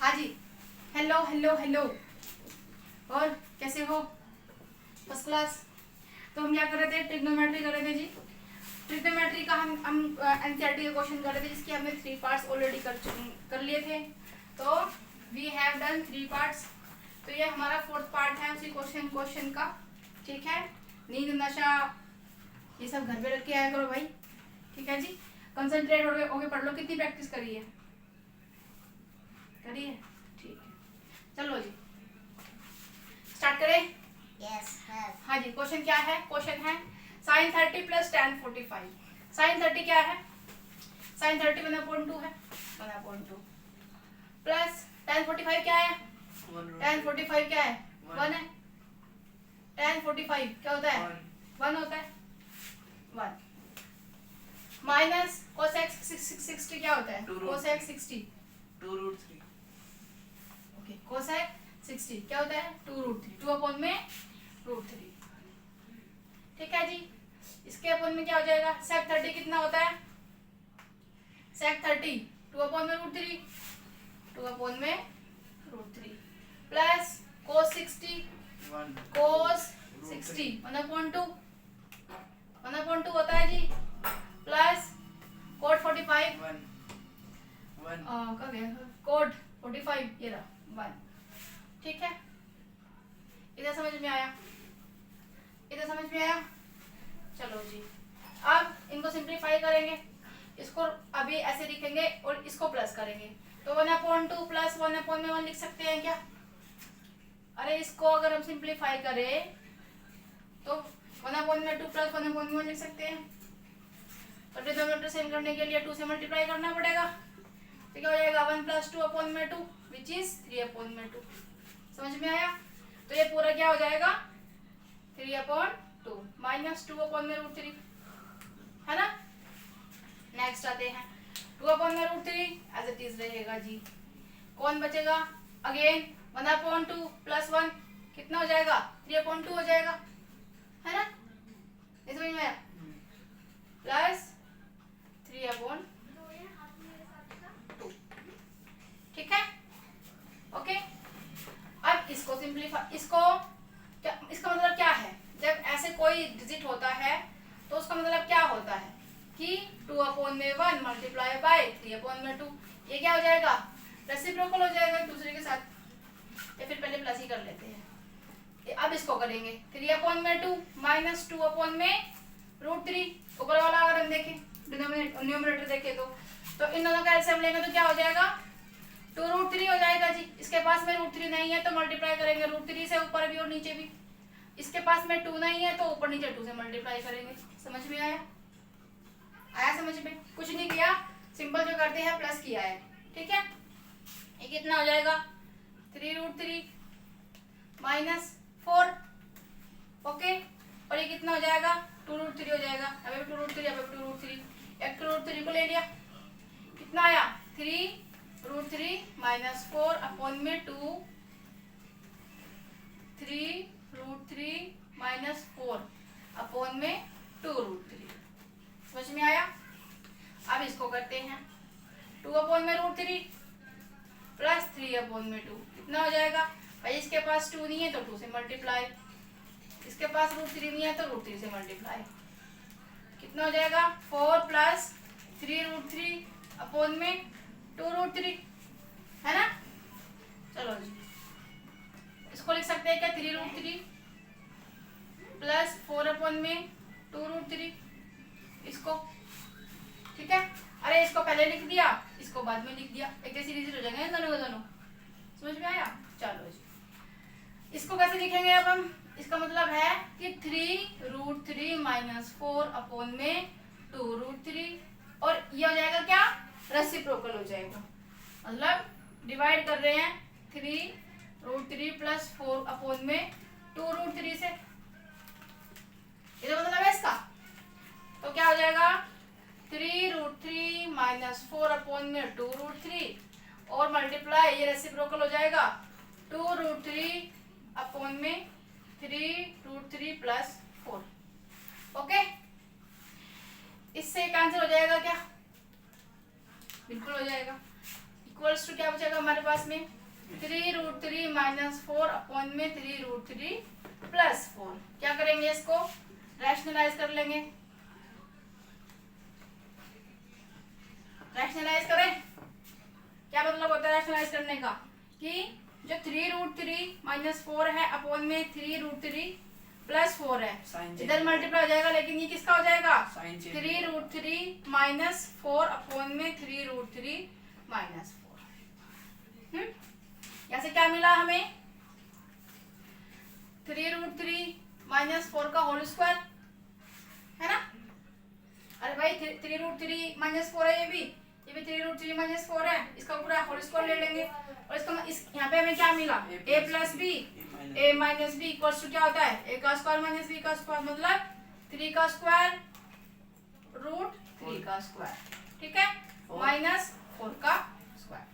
हाँ जी, hello hello hello. और कैसे हो? First class. तो हम क्या कर रहे थे? ट्रिग्नोमेट्री कर रहे थे जी। ट्रिग्नोमेट्री का हम एनसीईआरटी का क्वेश्चन कर रहे थे, जिसके हमने 3 पार्ट्स ऑलरेडी कर लिए थे। तो वी हैव डन 3 पार्ट्स। तो ये हमारा 4th पार्ट है उसी क्वेश्चन का। ठीक है, नींद नशा ये सब घर पे रख के आया करो भाई। ठीक है जी, कंसंट्रेट होके पढ़ लो। कितनी प्रैक्टिस करी है? करी है, ठीक है। चलो जी स्टार्ट करें। Yes, have. हाँ जी, क्वेश्चन क्या है? क्वेश्चन है sin 30 प्लस tan 45। sin 30 क्या है? sin 30 1/2 है, 1/2 प्लस tan 45 क्या है? tan 45 क्या है? 1 है। tan 45 क्या होता है? 1 होता है, 1 माइनस cosec 60 क्या होता है? cosec 60 2√3। ओके, cosec 60 क्या होता है? 2√3, 2 अपॉन में √3। ठीक है जी, इसके अपॉन में क्या हो जाएगा? sec 30 कितना होता है? sec 30 2 अपॉन में √3, 2 अपॉन में √3 प्लस cos 60 cos 60 1/2 होता है जी, प्लस cot 45 कब गया? cot 45 ये रहा 1। ठीक है, इधर समझ में आया? इधर समझ में आया? चलो जी, अब इनको सिंप्लीफाई करेंगे। इसको अभी ऐसे लिखेंगे और इसको प्लस करेंगे। तो 1/2 प्लस 1/1 लिख सकते हैं क्या? अरे इसको अगर हम सिंप्लीफाई करें तो 1/2 प्लस 1/1 लिख सकते हैं। तो डिनोमिनेटर सेम करने के लिए 2 से मल्टीप्लाई करना पड़ेगा। तो क्या हो जाएगा? 1 प्लस 2/2 विच इज 3/2। समझ में आया? तो ये पूरा क्या हो जाएगा? 3/2 माइनस 2/√3 है ना। नेक्स्ट आते हैं 2/√3 एज इट इज रहेगा जी। कौन बचेगा? अगेन 1/2 प्लस 1 कितना हो जाएगा? 3/2 हो जाएगा, है ना। इस समझ में आया? प्लस 3/2। ठीक है, ओके। अब इसको सिंप्लीफाई, इसका मतलब क्या है? जब ऐसे कोई डिजिट होता है तो उसका मतलब क्या होता है कि 2/1 मल्टीप्लाई बाय 3/2। ये क्या हो जाएगा? रेसिप्रोकल हो जाएगा एक दूसरे के साथ। या फिर पहले प्लस ही कर लेते हैं। अब इसको करेंगे 3/2 माइनस 2/√3। ऊपर वाला अगर हम देखें, न्यूमरेटर देखें तो इन दोनों का एलसीएम लेंगे तो क्या हो जाएगा? 2√3 हो जाएगा जी। इसके पास में √3 नहीं है तो मल्टीप्लाई करेंगे √3 से, ऊपर भी और नीचे भी। इसके पास में 2 नहीं है तो ऊपर नीचे 2 से मल्टीप्लाई करेंगे। समझ में आया? आया समझ में? कुछ नहीं किया, सिंपल जो करते हैं प्लस किया है। ठीक है, ये कितना हो जाएगा? 3√3 माइनस 4। ओके, और ये कितना हो जाएगा? 2√3 हो जाएगा। अभी 2√3, अभी 2√3, एक 2√3 को ले लिया। कितना आया? 3√3 माइनस 4/2 3√3 माइनस 4/2√3। समझ में आया? अब इसको करते हैं 2/√3 प्लस 3/2 कितना हो जाएगा? भाई इसके पास 2 नहीं है तो 2 से मल्टीप्लाई, इसके पास √3 नहीं है तो √3 से मल्टीप्लाई। कितना हो जाएगा? 4 प्लस 3√3/2√3 है ना। चलो जी, इसको लिख सकते हैं क्या? 3√3 प्लस 4/2√3 इसको। ठीक है, अरे इसको पहले लिख दिया, इसको बाद में लिख दिया, एक जैसी डिजिट हो जाएंगे दोनों के दोनों। समझ में आया? चलो जी, इसको कैसे लिखेंगे अब हम? इसका मतलब है कि 3√3 माइनस 4/2√3, और ये हो जाएगा क्या? रेसिप्रोकल हो जाएगा। मतलब डिवाइड कर रहे हैं 3√3 प्लस 4/2√3 से। ये तो मतलब है इसका। तो क्या हो जाएगा? 3√3 माइनस 4/2√3 और मल्टीप्लाई, ये रेसिप्रोकल हो जाएगा 2√3/3 प्लस 4। ओके, इससे कैंसिल हो जाएगा क्या? बिल्कुल हो जाएगा। इक्वल्स टू क्या बचेगा हमारे पास में 3√3 माइनस 4 अपॉन में 3√3 प्लस 4। क्या करेंगे इसको रैशनलाइज कर लेंगे। रैशनलाइज करें, क्या मतलब होता है रैशनलाइज करने का कि जो 3√3 माइनस 4 है अपॉन में 3√3 प्लस 4 है, इधर मल्टीप्लाई हो जाएगा, लेकिन ये किसका हो जाएगा 3√3 माइनस 4 अपॉन में 3√3 माइनस 4। यहाँ से क्या मिला हमें 3√3 माइनस 4 का होल स्क्वायर है ना। अरे भाई 3√3 माइनस 4 है, ये भी 3√3 माइनस 4 है, इसका पूरा होल स्क्वायर ले लेंगे। और इसका यहाँ पे हमें क्या मिला a plus B a minus B equals to क्या होता है a का स्क्वायर माइनस b का स्क्वायर, मतलब 3 का स्क्वायर रूट 3 का स्क्वायर, ठीक है, माइनस 4 का स्क्वायर।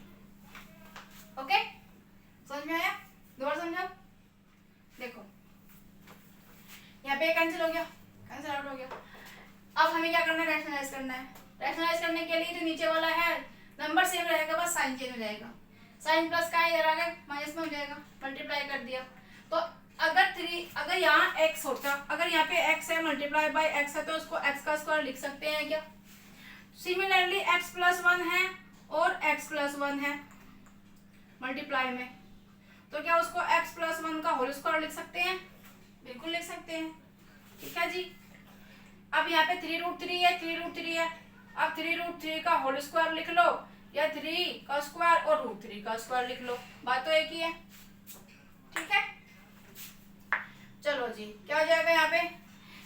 ओके, समझ में आया? दोबारा समझो। देखो यहाँ पे कैंसिल हो गया, कैंसिल आउट हो गया। अब हमें क्या करना है रैशनलाइज करना है। रैशनलाइज करने के लिए जो नीचे वाला है नंबर सेम रहेगा, बस साइन चेंज हो जाएगा। साइन प्लस का इधर आ गया माइनस में हो जाएगा, मल्टीप्लाई कर दिया। तो अगर यहाँ x होता, अगर यहाँ पे x है मल्टीप्लाई बाय x है, तो उसको x का स्क्वायर लिख सकते हैं क्या। सिमिलरली x प्लस 1 है और x प्लस 1 है मल्टीप्लाई में, तो क्या उसको x प्लस 1 का होल स्क्वायर लिख सकते हैं? बिल्कुल लिख सकते हैं, ठीक है जी। अब यहाँ पे 3√3 है, 3√3 है, अब 3√3 का होल स्क्वायर लिख लो या 3 का स्क्वायर और √3 का स्क्वायर लिख लो, बात तो एक ही है, ठीक है। चलो जी, क्या हो जाएगा यहाँ पे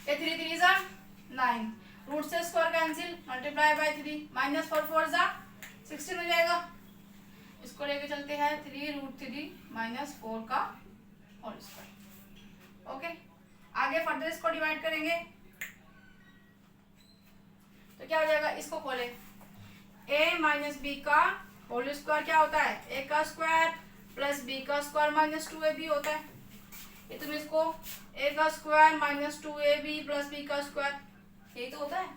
ये 3 3 जा 9, रूट से square cancel, multiply by 3, minus 4 4 जा 16 हो जाएगा। इसको लेके चलते हैं 3√3 माइनस 4 का होल स्क्वायर। ओके, आगे फर्दर इसको डिवाइड करेंगे तो क्या हो जाएगा, इसको खोले a माइनस बी का होल स्क्वायर क्या होता है a का स्क्वायर प्लस b का स्क्वायर माइनस 2ab होता है। ये तुम इसको a का square minus 2ab plus b का स्क्वायर, यही तो होता है,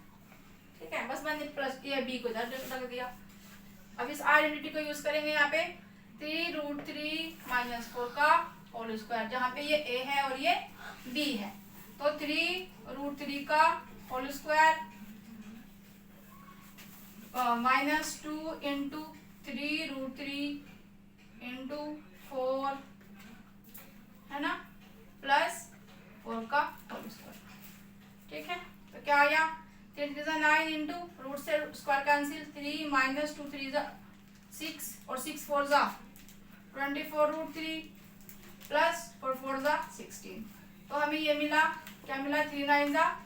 ठीक है। बस मैंने प्लस किया b को इधर रख दिया। अब इस आइडेंटिटी को यूज करेंगे यहाँ पे 3√3 माइनस 4 का होल स्क्वायर, जहाँ पे ये a है और ये b है, तो 3√3 का whole square minus 2 into 3√3 into 4 है ना, प्लस 4 का होल स्क्वायर, ठीक है। तो क्या आया 3 3 9 इंटू रूट से स्क्वायर कैंसिल 3 माइनस 2 3 6 और 6 4 जा 24√3 प्लस 4 4 जा 16। तो हमें ये मिला, क्या मिला 3 9 जा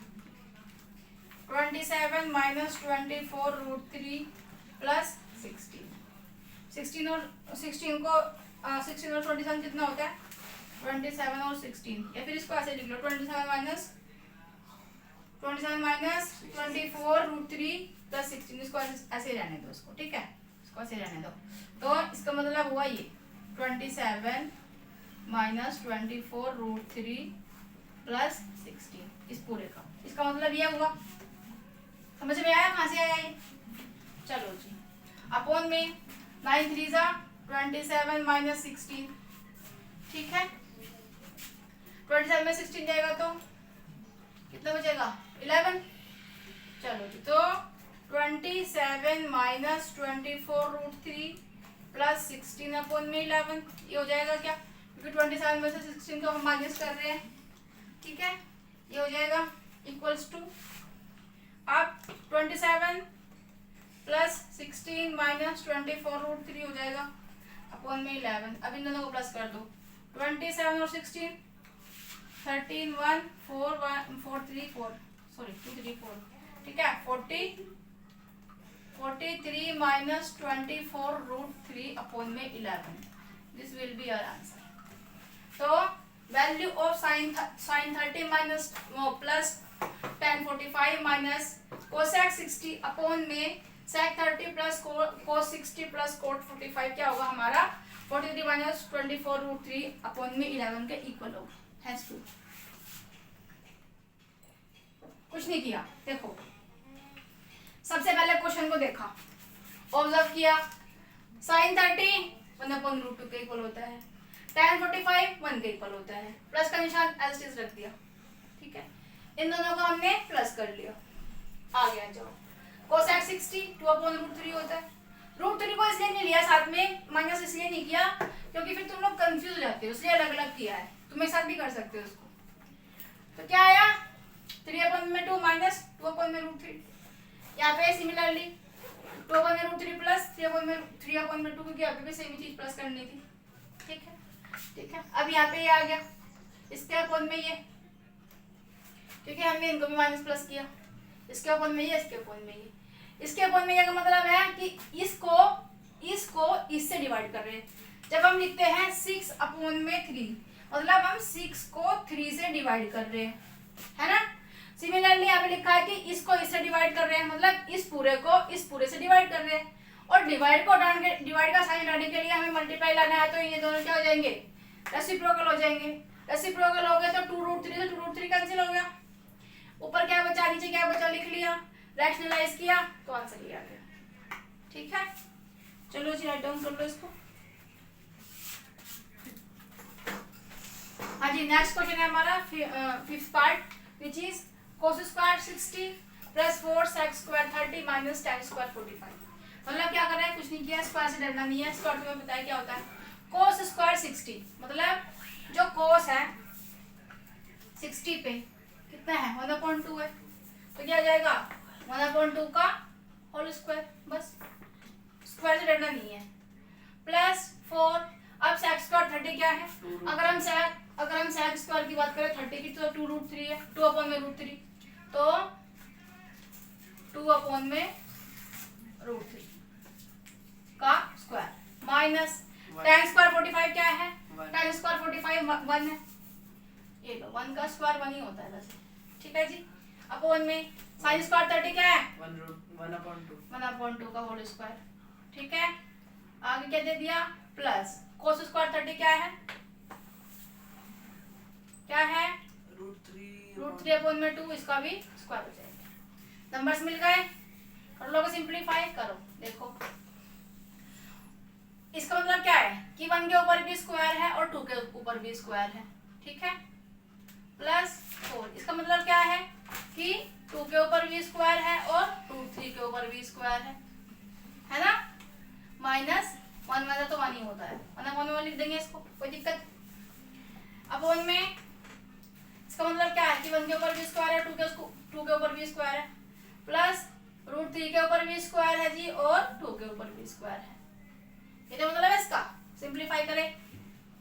27 माइनस 24√3 प्लस 16। 16 और 16 को 16 और 27 कितना होता है 27 और 16, या फिर इसको ऐसे लिख लो 27 माइनस 24√3 प्लस 16, इसको ऐसे रहने दो इसको, ठीक है, इसको ऐसे रहने दो। तो इसका मतलब हुआ ये 27 माइनस 24√3 प्लस 16 इस पूरे का, इसका मतलब ये हुआ। समझ में आया कहाँ से आया ये? चलो जी, अपॉन में 9 3 जा 27 माइनस 16, ठीक है। 27 में 16 जाएगा तो कितना बचेगा 11। चलो जी, तो 27 माइनस 24√3 प्लस 16 अपॉन में 11, ये हो जाएगा क्या, क्योंकि 27 में से 16 को हम माइनस कर रहे हैं, ठीक है। ये हो जाएगा इक्वल्स टू, अब 27 प्लस 16 माइनस 24√3 हो जाएगा अपॉन में 11। अब इन दोनों को प्लस कर दो, 27 और 16 13 1 4 1 4 3 4 सॉरी 2 3 4, ठीक है। 43 माइनस 24√3 अपॉन में 11, this will be our answer. तो value of sine 30 minus plus tan 45 minus cosec 60 upon में sec 30 प्लस cos 60 प्लस cot 45 क्या होगा हमारा 43 माइनस 24√3 अपॉन में 11 के इक्वल होगा। हैज टू कुछ नहीं किया, देखो सबसे पहले क्वेश्चन को देखा, ऑब्जर्व किया, साइन 30 1/√2 के इक्वल होता है, tan 45 1 के इक्वल होता है। प्लस का निशान एज इट इज रख दिया, ठीक है। इन दोनों को हमने प्लस कर लिया, आ गया जवाब। कोसेक 60 2/√3 होता है। √3 को इसलिए नहीं लिया साथ में, माइनस इसलिए नहीं किया क्योंकि फिर तुम लोग कंफ्यूज हो जाते हो, इसलिए अलग अलग किया है। तुम एक साथ भी कर सकते हो उसको। तो क्या आया 3/2 माइनस 2/√3। यहाँ पे सिमिलरली 2/√3 प्लस 3/2 क्योंकि अभी भी सेम चीज प्लस करनी थी, ठीक है, ठीक है। अब यहाँ पे ये आ गया इसके अपॉन में ये, क्योंकि हमने इनको भी माइनस प्लस किया, इसके अपॉन में ये, इसके अपॉन में ये। इसके अपॉन में ये का मतलब है कि इसको इससे डिवाइड कर रहे हैं। जब हम लिखते हैं 6/3 मतलब हम 6 को 3 से डिवाइड कर रहे हैं, है ना। सिमिलरली यहाँ पे लिखा है कि इसको इससे डिवाइड कर रहे हैं, मतलब इस पूरे को इस पूरे से डिवाइड कर रहे हैं। और डिवाइड का साइन हटाने के लिए हमें मल्टीप्लाई लाना है, तो ये दोनों क्या हो जाएंगे, रेसिप्रोकल हो जाएंगे। रेसिप्रोकल हो गए तो 2√3 से 2√3 कैंसिल हो गया। ऊपर क्या बचा नीचे क्या बचा लिख लिया, रैशनलाइज किया तो आंसर ये आ गया, ठीक है। चलो जी राइट डाउन कर लो इसको। हाँ जी, नेक्स्ट क्वेश्चन है हमारा 5th part, which is cos square 60 plus 4 sec square 30 minus tan square 45। मतलब क्या कर रहा है, कुछ नहीं किया, स्क्वायर से डरना नहीं है। स्क्वायर तुम्हें पता है क्या होता है, cos स्क्वायर 60 मतलब जो cos है 60 पे कितना है 1/2 है, तो क्या आ जाएगा 1/2 का होल स्क्वायर, बस स्क्वायर से डरना नहीं है। प्लस 4, अब sec स्क्वायर 30 क्या है, अगर हम sec स्क्वायर की बात करें 30 की तो 2√3 है, 2/√3 तो 2/√3 का स्क्वायर माइनस tan स्क्वायर 45 क्या है, tan स्क्वायर 45 1 है, ये लो 1 का स्क्वायर 1 ही होता है वैसे, ठीक है जी। अपॉन में sin स्क्वायर 30 क्या है 1/2 का होल स्क्वायर, ठीक है। आगे क्या दे दिया प्लस cos स्क्वायर 30 क्या है √3/2, इसका भी स्क्वायर हो जाएगा। नंबर्स मिल गए, कर लो, सिंपलीफाई करो। देखो इसका मतलब क्या है कि 1 के ऊपर भी स्क्वायर है और 2 के ऊपर भी स्क्वायर है, ठीक है। प्लस 4, इसका मतलब क्या है कि 2 के ऊपर भी स्क्वायर है और 3 के ऊपर भी स्क्वायर है ना। माइनस 1 वाला तो 1 ही होता है, 1/1 लिख देंगे इसको, कोई दिक्कत। अपॉन में इसका मतलब क्या है कि 1 के ऊपर भी स्क्वायर है, 2 के ऊपर भी स्क्वायर है, प्लस √3 के ऊपर भी स्क्वायर है जी और 2 के ऊपर भी स्क्वायर है। ये तो मतलब है इसका। सिंपलीफाई करें,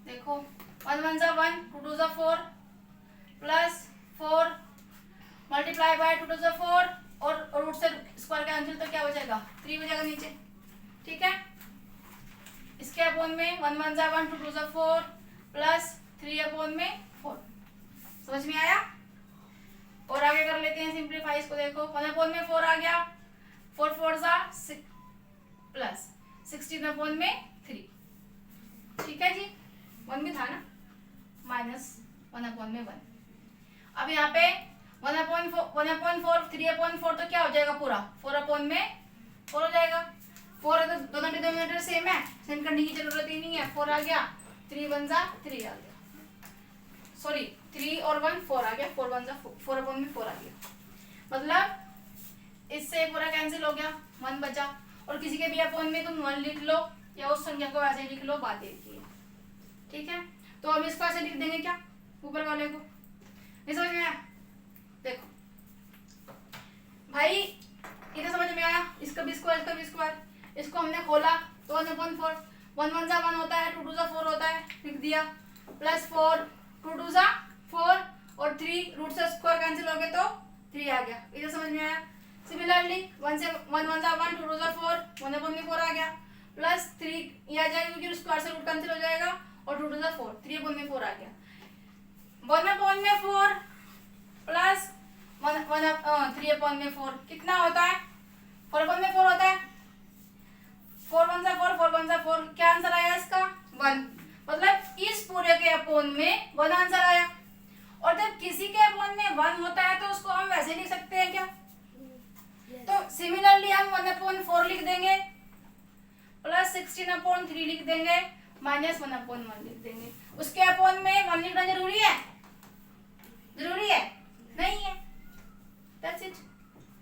देखो 1 1 जा 1, 2 2 जा 4 प्लस 4 मल्टीप्लाई बाय 2 2 जा 4 और रूट से स्क्वायर कैंसिल तो क्या हो जाएगा 3 हो जाएगा नीचे, ठीक है। इसके अपॉन में 1 1 जा 1, 2 2 जा 4 प्लस 3/4। समझ में आया। और आगे कर लेते हैं सिंपलीफाई इसको। देखो 1/4 आ गया, 4 4 जा 6 प्लस 16/3, ठीक है जी। 1 भी था ना, माइनस 1/1। अब यहाँ पे 1/4 3/4 तो क्या हो जाएगा पूरा 4/4 हो जाएगा। 4 है तो दोनों डिनोमिनेटर सेम है, सेम करने की जरूरत ही नहीं है। 4 आ गया, 3 1 जा 3 आ गया, सॉरी 3 और 1 4 आ गया, 4 1 जा 4/4 आ गया। मतलब इससे पूरा कैंसिल हो गया, 1 बचा। और किसी के भी अपॉन में तुम 1 लिख लो या उस संख्या को ऐसे लिख लो, बात एक ही है, ठीक है। तो हम इसको ऐसे लिख देंगे क्या, ऊपर वाले को, नहीं समझ में आया। देखो भाई इधर समझ में आया, इसका भी स्क्वायर इसका भी स्क्वायर, इसको हमने खोला तो 1/4 1 1 जा 1 होता है, 2 2 जा 4 होता है, लिख दिया। प्लस 4 2 2 जा 4 और 3 रूट से स्क्वायर कैंसिल हो गए तो 3 आ गया। इधर समझ में आया। सिमिलरली 1 से 1 1 जा 1, 2 2 जा 4, 1/4 आ गया, प्लस 3 ये आ जाएगा क्योंकि स्क्वायर से रूट कैंसिल हो जाएगा और 2 2 जा 4, 3/4 आ गया। 1/4 प्लस 3/4 कितना होता है 4/4 होता है। 4 1 जा 4, 4 1 जा 4, क्या आंसर आया इसका 1। मतलब इस पूरे के अपॉन में 1 आंसर आया। और जब किसी के अपॉन में 1 होता है तो उसको हम वैसे लिख सकते हैं क्या, तो सिमिलरली हम 1/4 लिख देंगे। प्लस 16/3 लिख देंगे, माइनस 1/1 लिख देंगे। उसके अपॉन में 1 लिखना जरूरी है? जरूरी है? नहीं है। That's it.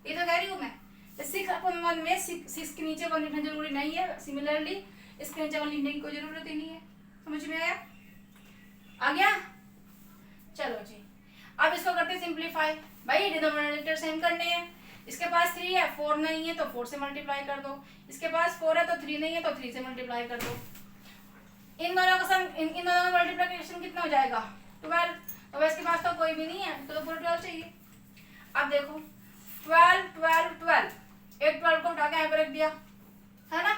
ये तो कह रही हूँ मैं। 6/1 में 6 के नीचे 1 लिखना जरूरी नहीं है। सिमिलरली इसके नीचे 1 लिखने की कोई जरूरत ही नहीं है। समझ में आया? आ गया? चलो जी, अब इसको करते सिंप्लीफाई। भाई डिनोमिनेटर सेम करने हैं। इसके पास 3 है, 4 नहीं है तो 4 से मल्टीप्लाई कर दो। इसके पास 4 है तो 3 नहीं है तो 3 से मल्टीप्लाई कर दो। इन दोनों का सम, इन दोनों का मल्टीप्लिकेशन कितना हो जाएगा? 12। तो इसके पास तो कोई भी नहीं है, तो पूरा 12 चाहिए। अब देखो 12 12 12, एक 12 को उठा के यहाँ पे रख दिया, है ना।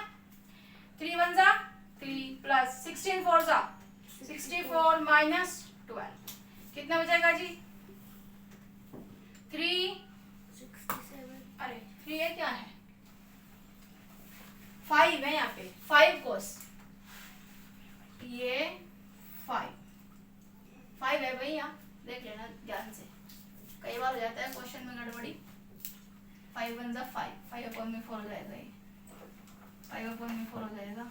3 1 जा 3 प्लस 16 4 जा 64 माइनस 12 कितना बचेगा जी? 367। अरे 3 है क्या है? 5 है यहाँ पे, 5 कोस ये 5 है भैया, देख लेना ध्यान से, कई बार हो जाता है क्वेश्चन में गड़बड़ी। 5 1 जा 5, 5/4 हो जाएगा ये, 5/4 हो जाएगा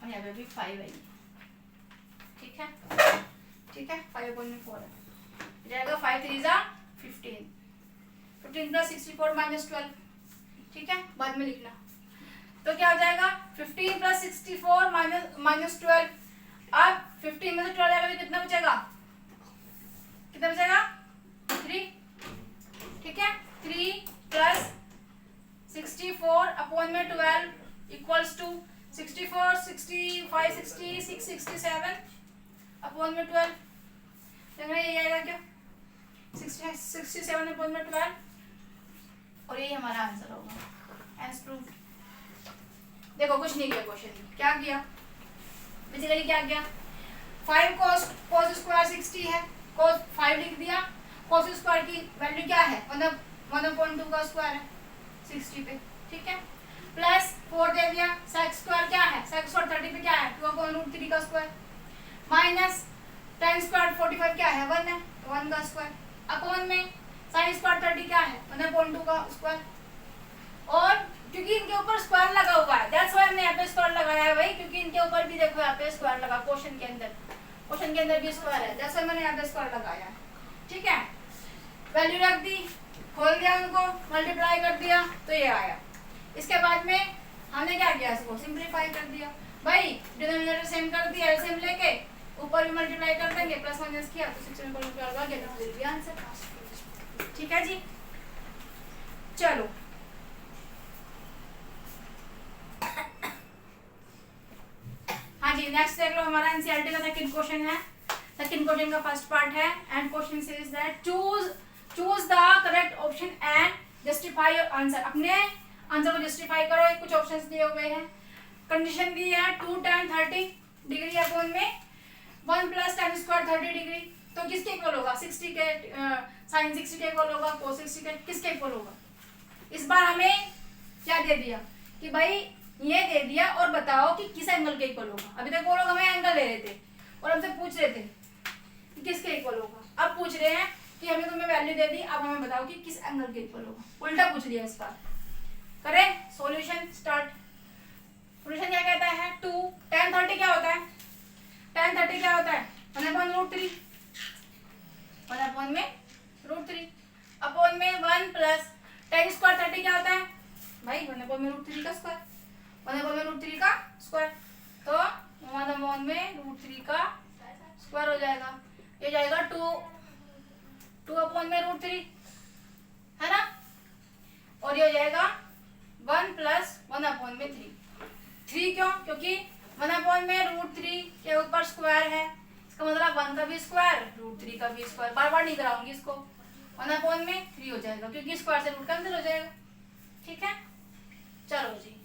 और यहाँ पे भी 5 है। ठीक है, ठीक है, 5/4 है जाएगा। 5 3 जा 15, 15 प्लस 64 माइनस 12। ठीक है, बाद में लिखना। तो क्या हो जाएगा? 15 प्लस 64 माइनस 12। अब 15 में से 12 जाएगा तो कितना बचेगा? कितना बचेगा? 3। ठीक है, 3 प्लस 64/12 इक्वल्स टू 64 65 66 67/12। देखना ये आएगा क्या? 67/12 और यही हमारा आंसर होगा। As proof. देखो कुछ नहीं किया क्वेश्चन में, क्या किया बेसिकली, क्या किया? 5 cos स्क्वायर 60 है, cos 5 लिख दिया। cos स्क्वायर की वैल्यू क्या है? 1/2 का स्क्वायर है 60 पे। ठीक है, प्लस 4 दे दिया। sec स्क्वायर क्या है? sec स्क्वायर 30 पे क्या है? 2/√3 का स्क्वायर। माइनस tan स्क्वायर 45 क्या है? 1 है, 1 का स्क्वायर। अपॉन में sin स्क्वायर 30 क्या है? 1/2 का स्क्वायर। और क्योंकि इनके ऊपर स्क्वायर लगा हुआ है, दैट्स व्हाई हमने यहाँ पे स्क्वायर लगाया है भाई, क्योंकि इनके ऊपर भी देखो यहाँ पे स्क्वायर लगा। क्वेश्चन के अंदर भी स्क्वायर है, दैट्स व्हाई मैंने यहाँ पे स्क्वायर लगाया है। ठीक है, वैल्यू रख दी, खोल दिया उनको, मल्टीप्लाई कर दिया तो ये आया। इसके बाद में हमने क्या किया? इसको सिंप्लीफाई कर दिया भाई, डिनोमिनेटर सेम कर दिया, एलसीएम लेके ऊपर भी मल्टीप्लाई कर देंगे, प्लस माइनस किया तो 6/12 आ गया, तो भी आंसर। ठीक है जी, चलो हाँ जी, नेक्स्ट देख लो। हमारा एनसीईआरटी का सेकंड क्वेश्चन है। सेकंड क्वेश्चन का फर्स्ट पार्ट है and question says that choose the correct option and justify your answer. अपने आंसर को जस्टिफाई करो। कुछ ऑप्शंस दिए हुए हैं, कंडीशन दी है 2 tan 30 डिग्री अपॉन में 1 प्लस tan स्क्वायर 30 डिग्री। तो किसके इक्वल होगा? 60 के sin 60 के इक्वल होगा, cos 60 के किसके इक्वल होगा? इस बार हमें क्या दे दिया कि भाई ये दे दिया और बताओ कि किस एंगल के इक्वल होगा। अभी तक वो लोग हमें एंगल दे रहे थे और हमसे पूछ रहे थे कि किसके इक्वल होगा। अब पूछ रहे हैं कि हमने तुम्हें वैल्यू दे दी, अब हमें बताओ कि किस एंगल के इक्वल होगा। उल्टा पूछ लिया इस बार। करें सॉल्यूशन स्टार्ट। सॉल्यूशन क्या कहता है? 2 tan 30 क्या होता है? tan 30 क्या होता है? 1/√3 1/√3 अपॉन में 1 प्लस tan स्क्वायर 30 क्या होता है भाई? 1/√3 का स्क्वायर, 1/√3 का स्क्वायर, तो 1/√3 का स्क्वायर हो जाएगा। ये जाएगा 2/√3 है ना, और ये हो जाएगा 1 प्लस 1/3। 3 क्यों? क्योंकि 1/√3 के ऊपर स्क्वायर है, इसका मतलब 1 का भी स्क्वायर √3 का भी स्क्वायर। बार बार नहीं कराऊंगी इसको। 1/3 हो जाएगा क्योंकि स्क्वायर से रूट कैंसिल हो जाएगा। ठीक है, चलो जी,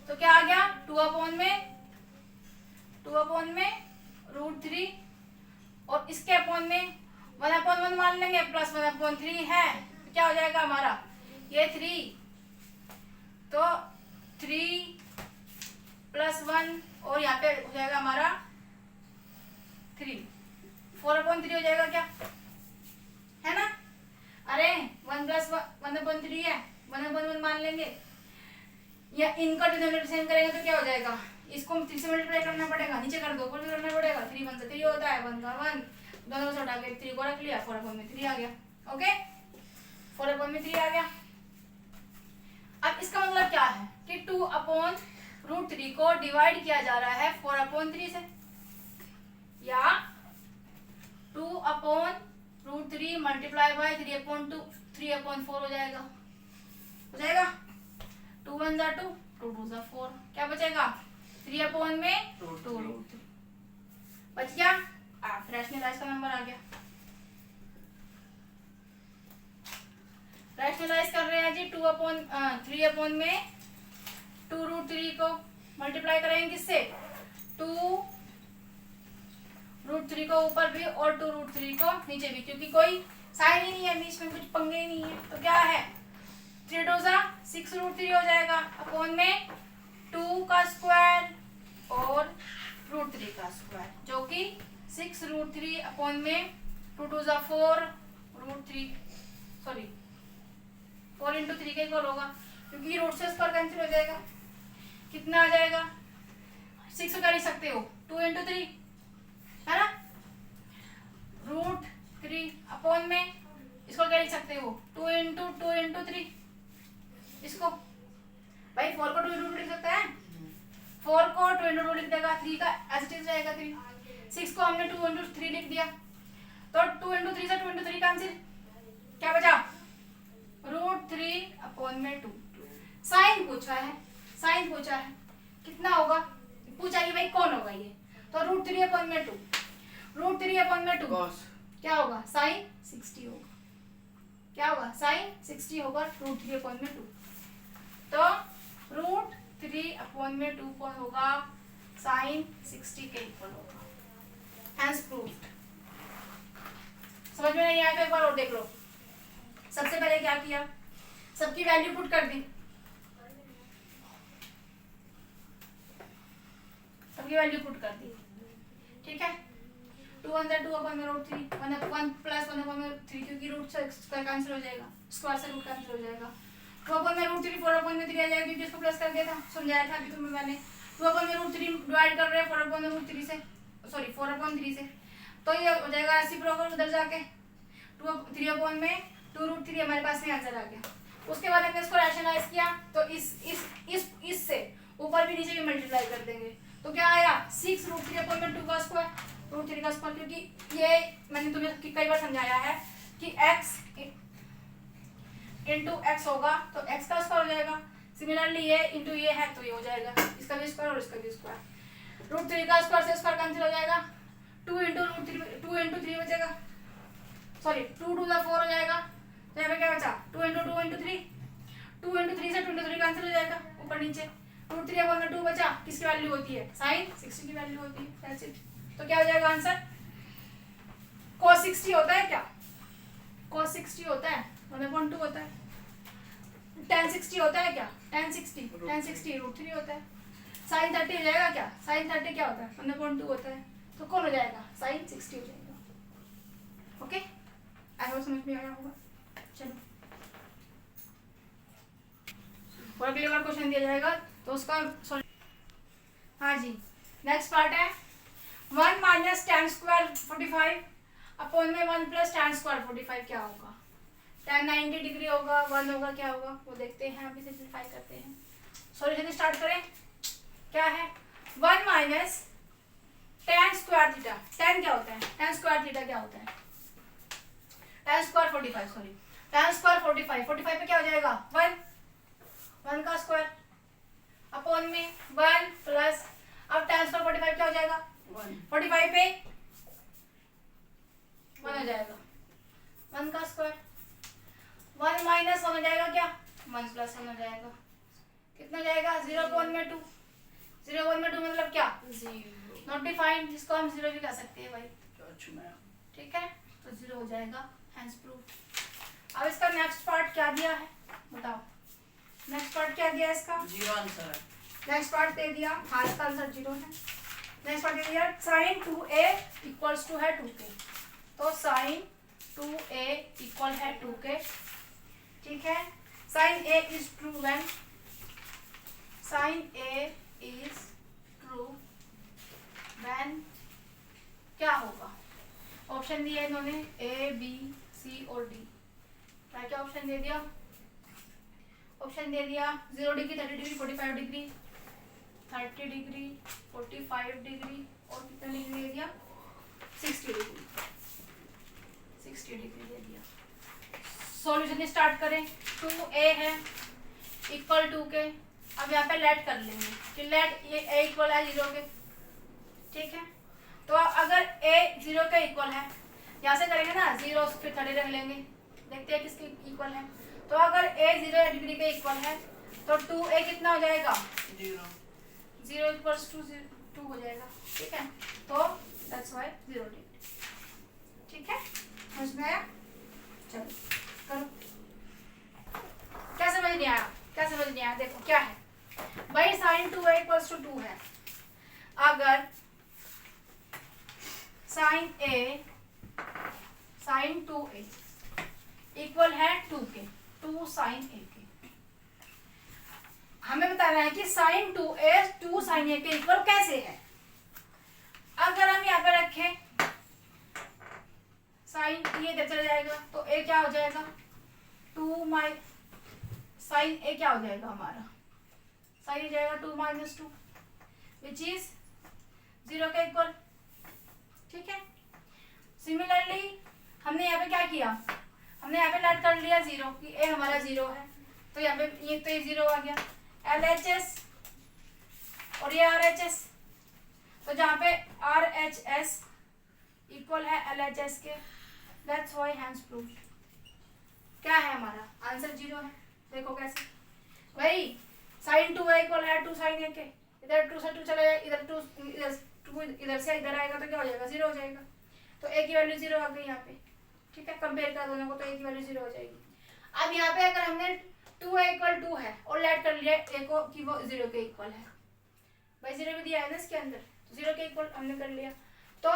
तो क्या आ गया? 2/√3 और इसके अपॉन में 1/1 मान लेंगे, प्लस 1/3 है तो क्या हो जाएगा हमारा? ये 3, तो 3 प्लस 1 और यहाँ पे हो जाएगा हमारा 3, 4/3 हो जाएगा क्या, है ना? अरे 1 प्लस 1/3 है, 1/1 मान लेंगे, या इनका डिनोमिनेटर सेम करेंगे तो क्या हो जाएगा, इसको 3 से मल्टीप्लाई करना पड़ेगा, नीचे कर दो, ऊपर भी करना पड़ेगा। 3 1 से 3 होता है, 1 का 1, दोनों से हटा के 3 को रख लिया, 4/3 आ गया। ओके, 4/3 आ गया। अब इसका मतलब क्या है कि 2/√3 को डिवाइड किया जा रहा है 4/3 से, या 2/√3 मल्टीप्लाई बाय 3/2, 3/4 हो जाएगा। हो जाएगा, 2 1 जा 2, 2 2 जा 4, क्या बचेगा 3/2√3 बच गया। रैशनलाइज का नंबर आ गया। रैशनलाइज कर रहे हैं जी 3/2√3 को मल्टीप्लाई करेंगे किससे, 2√3 को ऊपर भी और 2√3 को नीचे भी, क्योंकि कोई साइन ही नहीं है बीच में, कुछ पंगे ही नहीं है, तो क्या है 3 2 जा 6√3 हो जाएगा, अपॉन में 2 का स्क्वायर और √3 का स्क्वायर, जो कि 6√3 अपॉन में 2 2 जा 4√3, सॉरी 4 × 3 के इक्वल होगा, क्योंकि रूट से स्क्वायर कैंसिल हो जाएगा। कितना आ जाएगा, 6 कर ही सकते हो, 2 × 3 है ना, √3 अपॉन में इसको क्या लिख सकते हो 2 × 3, इसको भाई 4 को 2 × 2 लिख सकते हैं, 4 को 2 × 2 लिख देगा, 3 का एज इट इज रहेगा 3, 6 को हमने 2 × 3 लिख दिया, तो 2 × 3 से 2 × 3 कैंसिल, क्या बचा √3/2। साइन पूछा है, साइन पूछा है, कितना होगा पूछा कि भाई कौन होगा ये, तो √3/2, √3/2 क्या होगा साइन 60 होगा, क्या होगा साइन 60 होगा √3/2, तो √3/2 कौन होगा साइन 60 के इक्वल होगा। Hence proved. समझ में नहीं आया तो एक बार और देख लो। सबसे पहले क्या किया, सबकी वैल्यू पुट कर दी, सबकी वैल्यू पुट कर दी, ठीक है। 2 1 2/√3, 1 प्लस 1/3, क्योंकि रूट से स्क्वायर कैंसिल हो जाएगा, स्क्वायर से रूट कैंसिल हो जाएगा। 2/√3 4/3 आ जाएगा, क्योंकि इसको प्लस कर दिया था, समझाया था अभी तुम्हें मैंने। 2/√3 डिवाइड कर रहे हैं 4/3 से, सॉरी 4/3 से, तो ये हो जाएगा रेसिप्रोकल उधर जाके 2/3 हमारे पास में आंसर आ गया। उसके बाद हमने इसको रैशनलाइज किया, तो इस से ऊपर भी नीचे भी मल्टीप्लाई कर देंगे, तो क्या आया 6√3/2 का स्क्वायर, √3 का स्क्वायर, क्योंकि ये मैंने तुम्हें कई बार समझाया है कि x × x होगा तो x का स्क्वायर हो जाएगा, सिमिलरली ये इंटू ये है तो ये हो जाएगा, इसका भी स्क्वायर और इसका भी स्क्वायर, √3 का स्क्वायर से स्क्वायर कैंसिल हो जाएगा, 2 × 3 बचेगा, सॉरी 2 2 4 हो जाएगा, तो यहाँ पे क्या बचा 2 × 3, 2 × 3 से 2 × 3 कैंसिल हो जाएगा ऊपर नीचे, √3/2 बचा, किसकी वैल्यू होती है साइन 60 की वैल्यू होती है, दैट्स इट। तो क्या हो जाएगा आंसर, cos 60 होता है क्या, cos 60 होता है 1/2 होता है, tan 60 होता है क्या, tan 60 √3 होता है, sin 30 हो जाएगा क्या, sin 30 क्या होता है 1/2 होता है, तो कौन हो जाएगा sin 60 हो जाएगा। ओके, आई होप समझ में आया होगा। चलो और अगले बार क्वेश्चन दिया जाएगा तो उसका हाँ जी, नेक्स्ट पार्ट है 1 - tan² 45 अपॉन में 1 + tan² 45 क्या होगा, tan 90 डिग्री होगा, 1 होगा, क्या होगा वो देखते हैं, अभी सिंपलीफाई करते हैं। सॉल्यूशन स्टार्ट करें, क्या है 1 - tan² थीटा, tan क्या होता है, tan² थीटा क्या होता है, tan² 45, सॉरी tan² 45 पे क्या हो जाएगा 1 का स्क्वायर अपॉन में 1 प्लस, अब tan² 45 क्या हो जाएगा 45 पे 1 हो जाएगा, 1 का स्क्वायर, 1 - 1 हो जाएगा क्या 1 + 1 हो जाएगा, कितना जाएगा 0/2, 0/2 मतलब क्या 0 नॉट डिफाइंड, जिसको हम 0 भी कह सकते हैं भाई, ठीक है, तो 0 हो जाएगा, हैंस प्रूफ। अब इसका नेक्स्ट पार्ट क्या दिया है बताओ, नेक्स्ट पार्ट क्या दिया इसका 0 आंसर है, नेक्स्ट पार्ट दे दिया, हाँ इसका आंसर 0 है। नेक्स्ट पार्ट दे दिया sin 2a = है 2k, तो sin 2a = है 2k, ठीक है। sin a is true when sine A is true when क्या होगा? ऑप्शन दिया इन्होंने ए बी सी और डी। क्या क्या ऑप्शन दे दिया? ऑप्शन दे दिया 0 degree, 30 degree, 45 degree, 30 degree, 45 degree और कितना डिग्री दे दिया? 60 डिग्री, 60 डिग्री दे दिया। सॉल्यूशन स्टार्ट करें। 2a है इक्वल टू के, अब यहाँ पे लेट कर लेंगे कि लेट ये a इक्वल है 0 के, ठीक है। तो अगर a 0 के इक्वल है, यहाँ से करेंगे ना 0 फिर 30 रख लेंगे, देखते हैं किसके इक्वल है। तो अगर a 0 डिग्री के इक्वल है तो 2a कितना हो जाएगा? 0 इक्वल्स टू 2 हो जाएगा, ठीक है। तो दैट्स व्हाई 0 डिग्री, ठीक है। समझ में आया? चलो करो। क्या समझ नहीं आया? क्या समझ नहीं आया? देखो क्या है भाई, साइन 2a इक्वल्स टू 2 है। अगर साइन 2a इक्वल है 2 के, 2 साइन a के, हमें बताना है कि साइन 2a 2 साइन a के इक्वल कैसे है। अगर हम यहाँ पे रखें साइन ये इधर चला जाएगा तो a क्या हो जाएगा? 2 माइ साइन a क्या हो जाएगा हमारा? साइन जाएगा 2 - 2 विच इज 0 के इक्वल, ठीक है। सिमिलरली हमने यहाँ पे क्या किया? हमने यहाँ पे लेट कर लिया 0 कि a हमारा 0 है, तो यहाँ पे ये तो ये 0 आ गया। LHS और ये RHS, तो जहाँ पे RHS इक्वल है LHS के, दैट्स व्हाई हैंस प्रूव्ड। क्या है हमारा आंसर? 0 है। देखो कैसे भाई, साइन 2a इक्वल है 2 साइन a के, इधर 2 से 2 चला जाए, इधर 2 इधर से इधर आएगा तो क्या हो जाएगा? 0 हो जाएगा। तो a की वैल्यू 0 आ गई यहाँ पे, ठीक है। कंपेयर कर दोनों को तो a की वैल्यू 0 हो जाएगी। अब यहाँ पे अगर हमने 2a इक्वल 2 है और लेट कर लिया a को कि वो 0 के इक्वल है, भाई 0 भी दिया है ना इसके अंदर, तो 0 के इक्वल हमने कर लिया। तो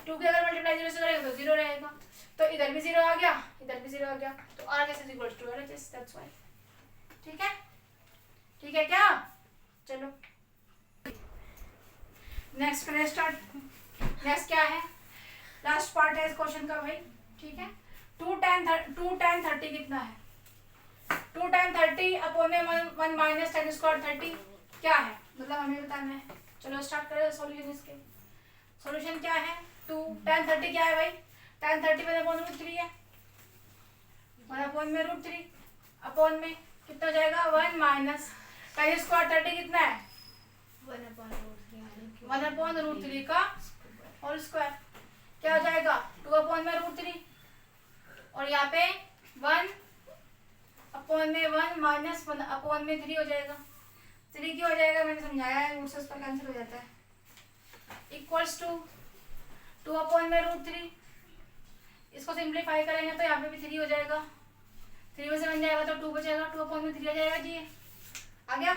2 के अगर मल्टीप्लाई 0 से करेंगे तो 0 रहेगा, तो इधर भी 0 आ गया, इधर भी 0 आ गया, तो RHS is equal to LHS, that's why, ठीक है। ठीक है क्या? चलो नेक्स्ट करें स्टार्ट। नेक्स्ट क्या है? लास्ट पार्ट है इस क्वेश्चन का भाई, ठीक है। 2 tan 30 कितना है? 2 tan 30 अपॉन में 1 माइनस tan स्क्वायर 30 क्या है? मतलब हमें बताना है। चलो स्टार्ट करें सॉल्यूशन इसके। सॉल्यूशन क्या है? 2 tan 30 क्या है भाई? tan 30 1 अपॉन √3 है, 1 अपॉन में √3 अपॉन में कितना हो जाएगा? 1 माइनस tan स्क्वायर 30 कितना है? 1 अपॉन √3 का होल स्क्वायर, क्या हो जाएगा? 2 अपॉन में √3 और यहाँ पे 1 अपॉन में 1 माइनस 1 अपॉन में 3 हो जाएगा। 3 क्यों हो जाएगा? मैंने समझाया है, रूट से उसका कैंसिल हो जाता है। इक्वल्स टू 2 अपॉन में √3, इसको सिंप्लीफाई करेंगे तो यहाँ पे भी 3 हो जाएगा, 3 में से बन जाएगा तो 2 बचेगा, 2 अपॉन में 3 आ जाएगा जी। आ गया?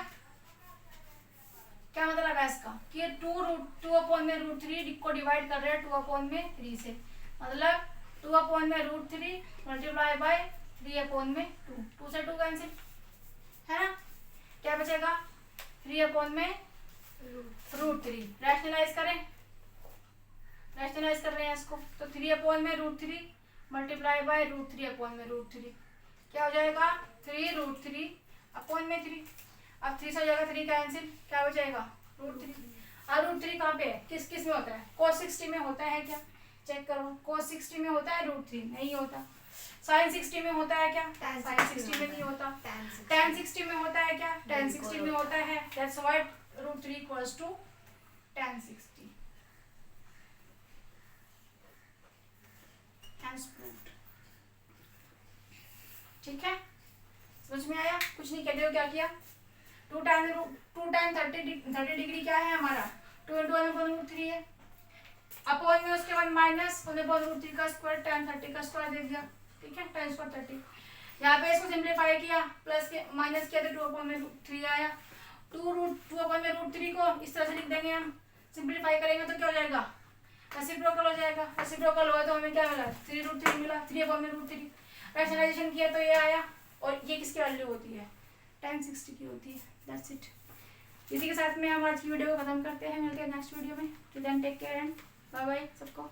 क्या मतलब है इसका कि ये 2 अपॉन में √3 को डिवाइड कर रहे हैं 2 अपॉन में 3 से, मतलब 2 अपॉन में √3 मल्टीप्लाई बाय 3 अपॉन में 2 से 2 कैंसिल है ना, क्या बचेगा? 3 अपॉन में √3। रैशनलाइज करें, रैशनलाइज कर रहे हैं इसको, तो 3 अपॉन में √3 मल्टीप्लाई बाय √3 अपॉन में √3 क्या हो जाएगा? 3 √3 अपॉन में 3। अब 3 से हो जाएगा 3 कैंसिल, क्या बचेगा? √3। और √3 कहाँ पे है? किस किस में होता है? cos 60 में होता है क्या? चेक करो, cos 60 में होता है √3? नहीं होता। sin 60 में होता है क्या? sin 60 में नहीं होता। tan 60 में होता है क्या? tan 60 में होता है। That's why √3 equals to tan 60। Hence proved. ठीक है, समझ में आया? कुछ नहीं कहते हो क्या किया? 2 tan 30 डिग्री क्या है हमारा? 2 × 1/√3 है, अपॉन में उसके बाद माइनस 1/√3 का स्क्वायर, tan 30 का स्क्वायर दे दिया, ठीक है, tan स्क्वायर 30। यहाँ पे इसको सिंप्लीफाई किया, प्लस के माइनस किया तो 2/3 आया। 2/√3 को इस तरह से लिख देंगे हम, सिंप्लीफाई करेंगे तो क्या हो जाएगा? रेसिप्रोकल हो जाएगा। रेसिप्रोकल हुआ तो हमें क्या मिला? 3√3 मिला, 3/√3। रैशनलाइजेशन किया तो ये आया, और ये किसकी वैल्यू होती है? tan 60 की होती है। That's it. इसी के साथ में हम आज की वीडियो को खत्म करते हैं, मिलते हैं नेक्स्ट वीडियो में। Till then take care and bye bye सबको।